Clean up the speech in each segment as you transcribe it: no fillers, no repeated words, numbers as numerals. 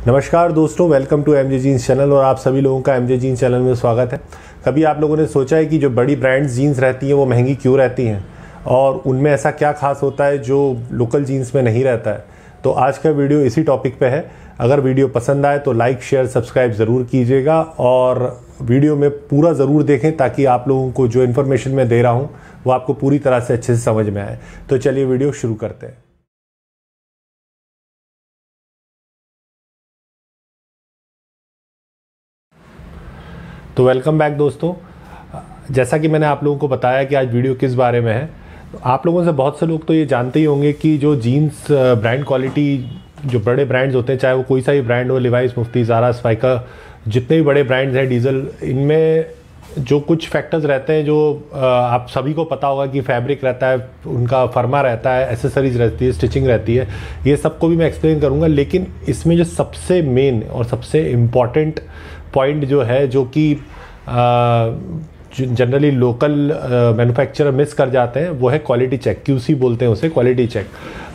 नमस्कार दोस्तों, welcome to MJ jeans channel और आप सभी लोगों का एमजे जीन्स चैनल में स्वागत है। कभी आप लोगों ने सोचा है कि जो बड़ी ब्रांड्स जीन्स रहती हैं वो महंगी क्यों रहती हैं और उनमें ऐसा क्या खास होता है जो लोकल जीन्स में नहीं रहता है? तो आज का वीडियो इसी टॉपिक पे है। अगर वीडियो पसंद आए तो लाइक शेयर सब्सक्राइब ज़रूर कीजिएगा और वीडियो में पूरा ज़रूर देखें ताकि आप लोगों को जो इन्फॉर्मेशन मैं दे रहा हूँ वो आपको पूरी तरह से अच्छे से समझ में आए। तो चलिए वीडियो शुरू करते हैं। तो वेलकम बैक दोस्तों। जैसा कि मैंने आप लोगों को बताया कि आज वीडियो किस बारे में है, तो आप लोगों से बहुत से लोग तो ये जानते ही होंगे कि जो जीन्स ब्रांड क्वालिटी, जो बड़े ब्रांड्स होते हैं, चाहे वो कोई सा भी ब्रांड हो, लिवाइस, मुफ्ती, ज़ारा, स्पाइका, जितने भी बड़े ब्रांड्स हैं, डीजल, इनमें जो कुछ फैक्टर्स रहते हैं जो आप सभी को पता होगा कि फैब्रिक रहता है, उनका फर्मा रहता है, एसेसरीज रहती है, स्टिचिंग रहती है, ये सबको भी मैं एक्सप्लेन करूँगा। लेकिन इसमें जो सबसे मेन और सबसे इम्पॉर्टेंट पॉइंट जो है, जो कि जनरली लोकल मैन्युफैक्चरर मिस कर जाते हैं, वो है क्वालिटी चेक। क्यूसी बोलते हैं उसे, क्वालिटी चेक।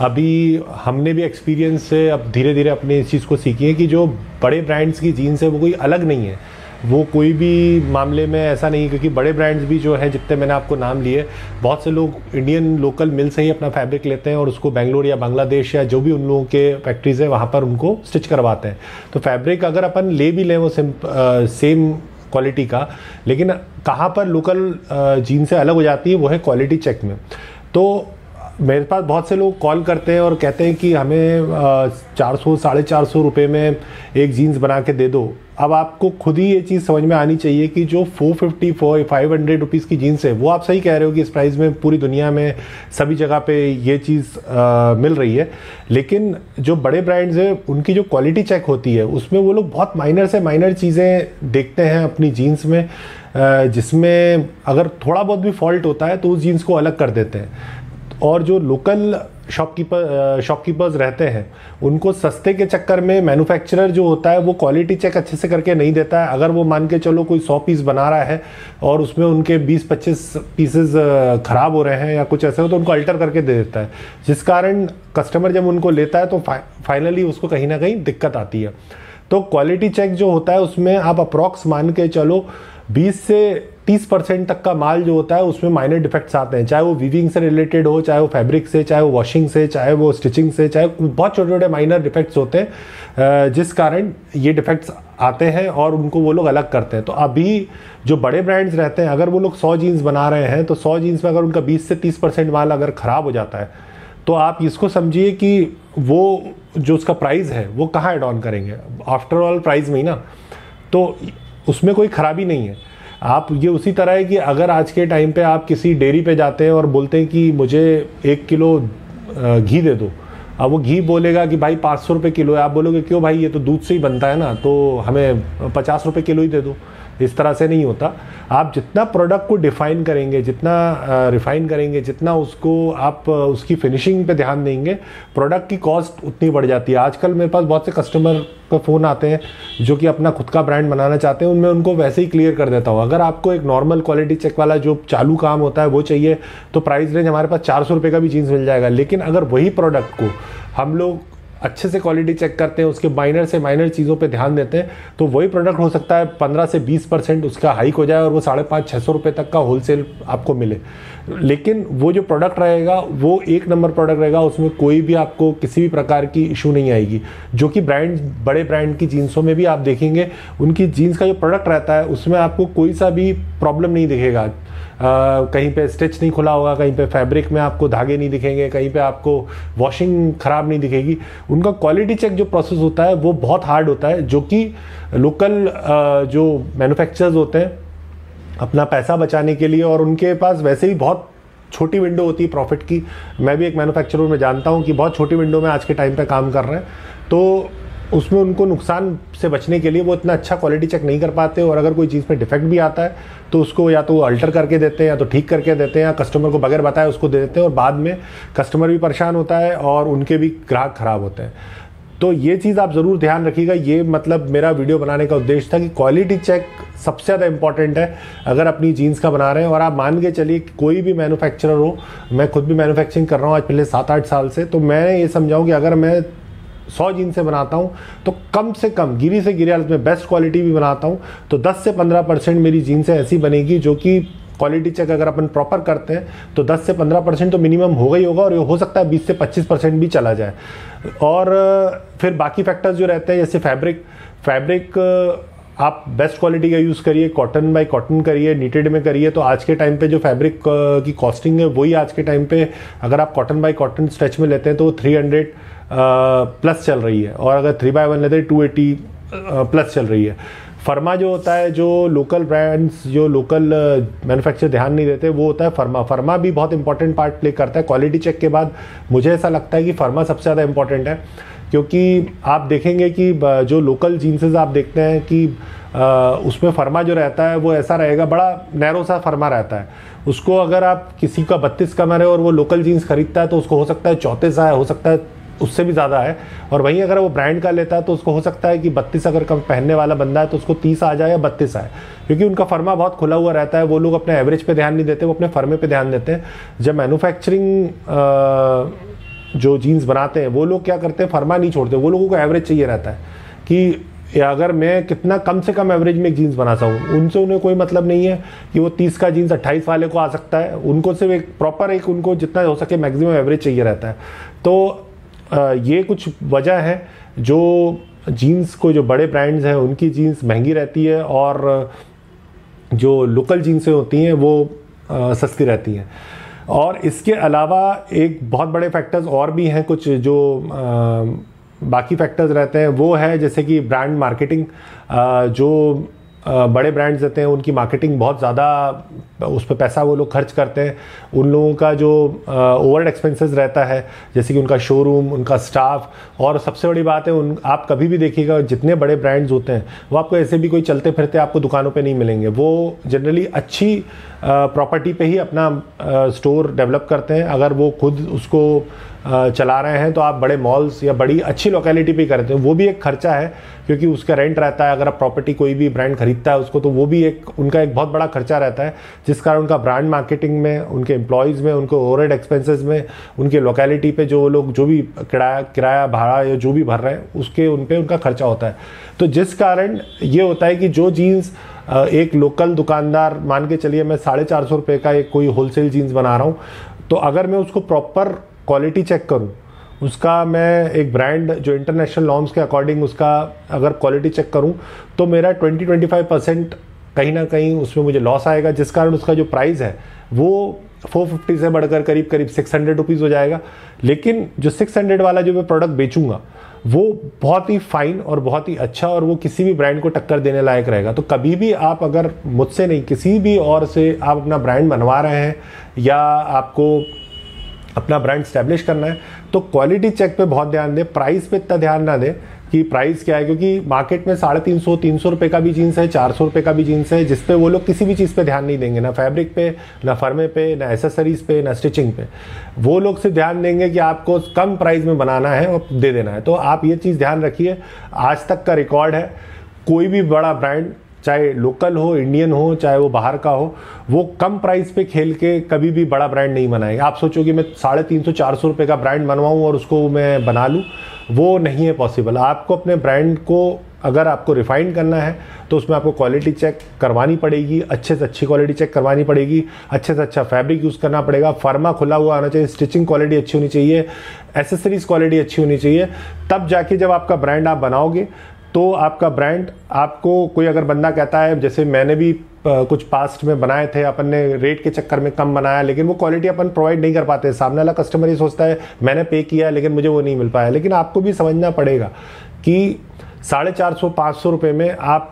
अभी हमने भी एक्सपीरियंस से अब धीरे धीरे अपने इस चीज़ को सीखी है कि जो बड़े ब्रांड्स की जीन्स है वो कोई अलग नहीं है, वो कोई भी मामले में ऐसा नहीं है, क्योंकि बड़े ब्रांड्स भी जो हैं, जितने मैंने आपको नाम लिए, बहुत से लोग इंडियन लोकल मिल से ही अपना फैब्रिक लेते हैं और उसको बेंगलोर या बांग्लादेश या जो भी उन लोगों के फैक्ट्रीज है वहाँ पर उनको स्टिच करवाते हैं। तो फैब्रिक अगर अपन ले भी लें वो सेम क्वालिटी का, लेकिन कहाँ पर लोकल जीन से अलग हो जाती है वो है क्वालिटी चेक में। तो मेरे पास बहुत से लोग कॉल करते हैं और कहते हैं कि हमें 400 450 रुपये में एक जीन्स बना के दे दो। अब आपको खुद ही ये चीज़ समझ में आनी चाहिए कि जो 450 500 रुपीज़ की जीन्स है, वो आप सही कह रहे हो कि इस प्राइस में पूरी दुनिया में सभी जगह पे ये चीज़ मिल रही है। लेकिन जो बड़े ब्रांड्स हैं उनकी जो क्वालिटी चेक होती है उसमें वो लोग बहुत माइनर से माइनर चीज़ें देखते हैं अपनी जीन्स में, जिसमें अगर थोड़ा बहुत भी फॉल्ट होता है तो उस जीन्स को अलग कर देते हैं। और जो लोकल शॉपकीपर्स रहते हैं उनको सस्ते के चक्कर में मैन्युफैक्चरर जो होता है वो क्वालिटी चेक अच्छे से करके नहीं देता है। अगर वो मान के चलो कोई 100 पीस बना रहा है और उसमें उनके 20-25 पीसेस ख़राब हो रहे हैं या कुछ ऐसे हो, तो उनको अल्टर करके दे देता है, जिस कारण कस्टमर जब उनको लेता है तो फाइनली उसको कहीं ना कहीं दिक्कत आती है। तो क्वालिटी चेक जो होता है उसमें आप अप्रॉक्स मान के चलो 20 से 30% तक का माल जो होता है उसमें माइनर डिफेक्ट्स आते हैं, चाहे वो वीविंग से रिलेटेड हो, चाहे वो फैब्रिक से, चाहे वो वॉशिंग से, चाहे वो स्टिचिंग से, चाहे बहुत छोटे छोटे माइनर डिफेक्ट्स होते हैं, जिस कारण ये डिफेक्ट्स आते हैं और उनको वो लोग अलग करते हैं। तो अभी जो बड़े ब्रांड्स रहते हैं, अगर वो लोग 100 जीन्स बना रहे हैं तो 100 जीन्स में अगर उनका 20 से 30% माल अगर ख़राब हो जाता है तो आप इसको समझिए कि वो जो उसका प्राइस है वो कहाँ एड ऑन करेंगे, आफ्टर ऑल प्राइस में ही ना, तो उसमें कोई ख़राबी नहीं है। आप ये उसी तरह है कि अगर आज के टाइम पे आप किसी डेयरी पे जाते हैं और बोलते हैं कि मुझे 1 किलो घी दे दो, अब वो घी बोलेगा कि भाई 500 रुपये किलो है, आप बोलोगे क्यों भाई, ये तो दूध से ही बनता है ना, तो हमें 50 रुपये किलो ही दे दो। इस तरह से नहीं होता। आप जितना प्रोडक्ट को डिफ़ाइन करेंगे, जितना रिफ़ाइन करेंगे, जितना उसको आप उसकी फिनिशिंग पे ध्यान देंगे, प्रोडक्ट की कॉस्ट उतनी बढ़ जाती है। आजकल मेरे पास बहुत से कस्टमर का फ़ोन आते हैं जो कि अपना खुद का ब्रांड बनाना चाहते हैं, उनमें उनको वैसे ही क्लियर कर देता हूँ। अगर आपको एक नॉर्मल क्वालिटी चेक वाला जो चालू काम होता है वो चाहिए तो प्राइस रेंज हमारे पास 400 रुपये का भी जीन्स मिल जाएगा। लेकिन अगर वही प्रोडक्ट को हम लोग अच्छे से क्वालिटी चेक करते हैं, उसके माइनर से माइनर चीज़ों पे ध्यान देते हैं, तो वही प्रोडक्ट हो सकता है 15 से 20% उसका हाइक हो जाए और वो 550-600 रुपये तक का होलसेल आपको मिले। लेकिन वो जो प्रोडक्ट रहेगा वो एक नंबर प्रोडक्ट रहेगा, उसमें कोई भी आपको किसी भी प्रकार की इशू नहीं आएगी। जो कि बड़े ब्रांड की जीन्सों में भी आप देखेंगे, उनकी जीन्स का जो प्रोडक्ट रहता है उसमें आपको कोई सा भी प्रॉब्लम नहीं दिखेगा। कहीं पे स्टिच नहीं खुला होगा, कहीं पे फैब्रिक में आपको धागे नहीं दिखेंगे, कहीं पे आपको वॉशिंग ख़राब नहीं दिखेगी। उनका क्वालिटी चेक जो प्रोसेस होता है वो बहुत हार्ड होता है, जो कि लोकल जो मैन्युफैक्चरर्स होते हैं अपना पैसा बचाने के लिए, और उनके पास वैसे ही बहुत छोटी विंडो होती है प्रॉफिट की। मैं भी एक मैन्युफैक्चरर में जानता हूँ कि बहुत छोटी विंडो में आज के टाइम पे काम कर रहे हैं, तो उसमें उनको नुकसान से बचने के लिए वो इतना अच्छा क्वालिटी चेक नहीं कर पाते। और अगर कोई चीज़ में डिफेक्ट भी आता है तो उसको या तो अल्टर करके देते हैं, या तो ठीक करके देते हैं, या कस्टमर को बगैर बताए उसको दे देते हैं, और बाद में कस्टमर भी परेशान होता है और उनके भी ग्राहक ख़राब होते हैं। तो ये चीज़ आप ज़रूर ध्यान रखिएगा। ये मतलब मेरा वीडियो बनाने का उद्देश्य था कि क्वालिटी चेक सबसे ज़्यादा इंपॉर्टेंट है अगर अपनी जीन्स का बना रहे हैं। और आप मान के चलिए कोई भी मैन्युफैक्चरर हो, मैं खुद भी मैन्युफैक्चरिंग कर रहा हूँ आज पिछले 7-8 साल से, तो मैं ये समझाऊँ कि अगर मैं 100 जीन्स से बनाता हूँ तो कम से कम गिरी से गिरी हालत में बेस्ट क्वालिटी भी बनाता हूँ तो 10 से 15% मेरी जीन्सें ऐसी बनेगी जो कि क्वालिटी चेक अगर अपन प्रॉपर करते हैं तो 10 से 15% तो मिनिमम होगा ही होगा, और ये हो सकता है 20 से 25% भी चला जाए। और फिर बाकी फैक्टर्स जो रहते हैं जैसे फैब्रिक आप बेस्ट क्वालिटी का यूज़ करिए, कॉटन बाय कॉटन करिए, नीटेड में करिए। तो आज के टाइम पे जो फैब्रिक की कॉस्टिंग है वही आज के टाइम पे अगर आप कॉटन बाय कॉटन स्ट्रेच में लेते हैं तो 300 प्लस चल रही है, और अगर 3x1 लेते हैं 280 प्लस चल रही है। फर्मा जो होता है, जो लोकल ब्रांड्स जो लोकल मैन्युफैक्चर ध्यान नहीं देते, वो होता है फर्मा भी बहुत इंपॉर्टेंट पार्ट प्ले करता है। क्वालिटी चेक के बाद मुझे ऐसा लगता है कि फर्मा सबसे ज़्यादा इंपॉर्टेंट है, क्योंकि आप देखेंगे कि जो लोकल जीन्सेस आप देखते हैं कि उसमें फर्मा जो रहता है वो ऐसा रहेगा, बड़ा नैरो सा फर्मा रहता है। उसको अगर आप किसी का 32 कमर है और वो लोकल जीन्स खरीदता है तो उसको हो सकता है 34 आए, हो सकता है उससे भी ज़्यादा है। और वहीं अगर वो ब्रांड का लेता है तो उसको हो सकता है कि 32 अगर कम पहनने वाला बंदा है तो उसको 30 आ जाए या 32 आए, क्योंकि उनका फर्मा बहुत खुला हुआ रहता है। वो लोग अपने एवरेज पे ध्यान नहीं देते, वो अपने फर्मे पे ध्यान देते हैं। जब मैन्युफैक्चरिंग जो जीन्स बनाते हैं वो लोग क्या करते हैं, फर्मा नहीं छोड़ते, वो लोगों को एवरेज चाहिए रहता है कि अगर मैं कितना कम से कम एवरेज में एक जीन्स बना सकूँ। उनसे उन्हें कोई मतलब नहीं है कि वो 30 का जीन्स 28 वाले को आ सकता है, उनको सिर्फ एक प्रॉपर एक उनको जितना हो सके मैक्सिमम एवरेज चाहिए रहता है। तो ये कुछ वजह है जो जीन्स को, जो बड़े ब्रांड्स हैं उनकी जीन्स महंगी रहती है और जो लोकल जीन्सें होती हैं वो सस्ती रहती हैं। और इसके अलावा एक बहुत बड़े फैक्टर्स और भी हैं कुछ जो बाकी फैक्टर्स रहते हैं, वो है जैसे कि ब्रांड मार्केटिंग। जो बड़े ब्रांड्स देते हैं उनकी मार्केटिंग बहुत ज़्यादा, उस पर पैसा वो लोग खर्च करते हैं। उन लोगों का जो ओवरहेड एक्सपेंसेस रहता है, जैसे कि उनका शोरूम, उनका स्टाफ, और सबसे बड़ी बात है आप कभी भी देखिएगा जितने बड़े ब्रांड्स होते हैं वो आपको ऐसे भी कोई चलते फिरते आपको दुकानों पे नहीं मिलेंगे। वो जनरली अच्छी प्रॉपर्टी पे ही अपना स्टोर डेवलप करते हैं। अगर वो खुद उसको चला रहे हैं तो आप बड़े मॉल्स या बड़ी अच्छी लोकेलिटी पे करते हैं, वो भी एक खर्चा है क्योंकि उसका रेंट रहता है। अगर आप प्रॉपर्टी कोई भी ब्रांड खरीदता है उसको, तो वो भी उनका एक बहुत बड़ा खर्चा रहता है, जिस कारण उनका ब्रांड मार्केटिंग में, उनके एम्प्लॉयज़ में, उनके ओवरहेड एक्सपेंसेस में, उनके लोकेलिटी पे जो लोग जो भी किराया भाड़ा या जो भी भर रहे हैं उसके उन पर उनका खर्चा होता है। तो जिस कारण ये होता है कि जो जीन्स एक लोकल दुकानदार, मान के चलिए मैं 450 रुपये का एक कोई होलसेल जीन्स बना रहा हूँ, तो अगर मैं उसको प्रॉपर क्वालिटी चेक करूं, उसका मैं एक ब्रांड जो इंटरनेशनल नॉर्म्स के अकॉर्डिंग उसका अगर क्वालिटी चेक करूं, तो मेरा 20-25% कहीं ना कहीं उसमें मुझे लॉस आएगा, जिस कारण उसका जो प्राइस है वो 450 से बढ़कर करीब 600 रुपीज़ हो जाएगा। लेकिन जो 600 वाला जो मैं प्रोडक्ट बेचूंगा वो बहुत ही फाइन और बहुत ही अच्छा, और वो किसी भी ब्रांड को टक्कर देने लायक रहेगा। तो कभी भी आप अगर मुझसे नहीं, किसी भी और से आप अपना ब्रांड बनवा रहे हैं या आपको अपना ब्रांड स्टैब्लिश करना है, तो क्वालिटी चेक पे बहुत ध्यान दें। प्राइस पे इतना ध्यान ना दें कि प्राइस क्या है, क्योंकि मार्केट में 350-300 रुपये का भी जीन्स है, 400 रुपये का भी जीन्स है, जिसपे वो लोग किसी भी चीज़ पे ध्यान नहीं देंगे, ना फैब्रिक पे, ना फर्मे पे, ना एसेसरीज पे, ना स्टिचिंग पे। वो लोग सिर्फ ध्यान देंगे कि आपको कम प्राइस में बनाना है और दे देना है। तो आप ये चीज़ ध्यान रखिए। आज तक का रिकॉर्ड है, कोई भी बड़ा ब्रांड, चाहे लोकल हो, इंडियन हो, चाहे वो बाहर का हो, वो कम प्राइस पे खेल के कभी भी बड़ा ब्रांड नहीं बनाएगा। आप सोचो कि मैं 350-400 रुपये का ब्रांड बनवाऊँ और उसको मैं बना लूँ, वो नहीं है पॉसिबल। आपको अपने ब्रांड को अगर आपको रिफाइन करना है तो उसमें आपको क्वालिटी चेक करवानी पड़ेगी, अच्छे से अच्छी क्वालिटी चेक करवानी पड़ेगी, अच्छे से अच्छा फैब्रिक यूज़ करना पड़ेगा, फर्मा खुला हुआ आना चाहिए, स्टिचिंग क्वालिटी अच्छी होनी चाहिए, एसेसरीज क्वालिटी अच्छी होनी चाहिए। तब जाके जब आपका ब्रांड आप बनाओगे तो आपका ब्रांड, आपको कोई अगर बंदा कहता है, जैसे मैंने भी कुछ पास्ट में बनाए थे, अपन ने रेट के चक्कर में कम बनाया, लेकिन वो क्वालिटी अपन प्रोवाइड नहीं कर पाते। सामने वाला कस्टमर ये सोचता है मैंने पे किया लेकिन मुझे वो नहीं मिल पाया। लेकिन आपको भी समझना पड़ेगा कि 450-500 रुपये में आप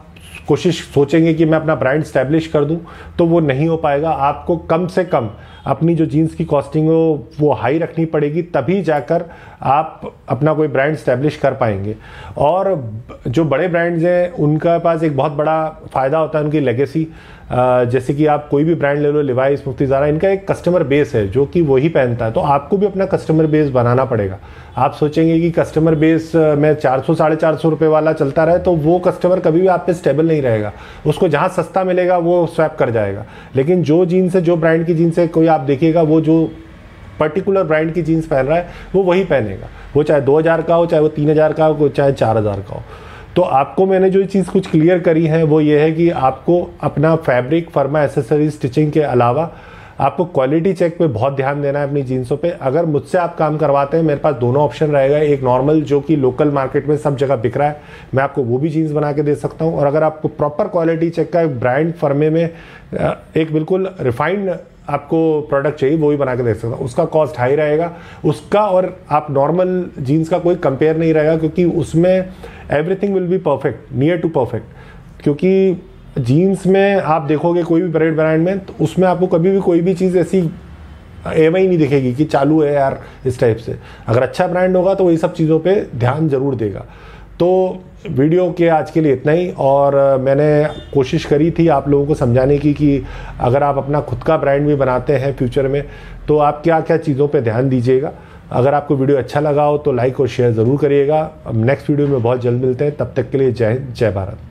कोशिश सोचेंगे कि मैं अपना ब्रांड स्टैब्लिश कर दूं, तो वो नहीं हो पाएगा। आपको कम से कम अपनी जो जीन्स की कॉस्टिंग हो वो हाई रखनी पड़ेगी, तभी जाकर आप अपना कोई ब्रांड स्टैब्लिश कर पाएंगे। और जो बड़े ब्रांड्स हैं उनका पास एक बहुत बड़ा फ़ायदा होता है उनकी लेगेसी। जैसे कि आप कोई भी ब्रांड ले लो, लिवाइस, मुफ्ती, ज़ारा, इनका एक कस्टमर बेस है जो कि वही पहनता है। तो आपको भी अपना कस्टमर बेस बनाना पड़ेगा। आप सोचेंगे कि कस्टमर बेस में 400-450 रुपये वाला चलता रहे, तो वो कस्टमर कभी भी आप पे स्टेबल नहीं रहेगा। उसको जहाँ सस्ता मिलेगा वो स्वैप कर जाएगा। लेकिन जो जीन्स है, जो ब्रांड की जीन्स है, कोई आप देखिएगा वो जो पर्टिकुलर ब्रांड की जीन्स पहन रहा है वो वही पहनेगा, वो चाहे 2000 का हो, चाहे वो 3000 का हो, चाहे 4000 का हो। तो आपको मैंने जो चीज़ कुछ क्लियर करी है वो ये है कि आपको अपना फैब्रिक, फर्मा, एसेसरीज, स्टिचिंग के अलावा आपको क्वालिटी चेक पे बहुत ध्यान देना है अपनी जीन्सों पे। अगर मुझसे आप काम करवाते हैं, मेरे पास दोनों ऑप्शन रहेगा, एक नॉर्मल जो कि लोकल मार्केट में सब जगह बिक रहा है, मैं आपको वो भी जीन्स बना के दे सकता हूँ, और अगर आपको प्रॉपर क्वालिटी चेक का ब्रांड फर्मे में एक बिल्कुल रिफाइंड आपको प्रोडक्ट चाहिए, वो भी बना के दे सकता हूँ। उसका कॉस्ट हाई रहेगा, उसका और आप नॉर्मल जीन्स का कोई कंपेयर नहीं रहेगा, क्योंकि उसमें everything will be perfect, near to perfect. क्योंकि जीन्स में आप देखोगे कोई भी ब्रांड में, तो उसमें आपको कभी भी कोई भी चीज़ ऐसी एवं ही नहीं दिखेगी कि चालू है यार इस टाइप से। अगर अच्छा ब्रांड होगा तो वही सब चीज़ों पे ध्यान जरूर देगा। तो वीडियो के आज के लिए इतना ही, और मैंने कोशिश करी थी आप लोगों को समझाने की कि अगर आप अपना खुद का ब्रांड भी बनाते हैं फ्यूचर में, तो आप क्या क्या चीज़ों पे ध्यान दीजिएगा। अगर आपको वीडियो अच्छा लगा हो तो लाइक और शेयर ज़रूर करिएगा। अब नेक्स्ट वीडियो में बहुत जल्द मिलते हैं, तब तक के लिए जय हिंद, जय भारत।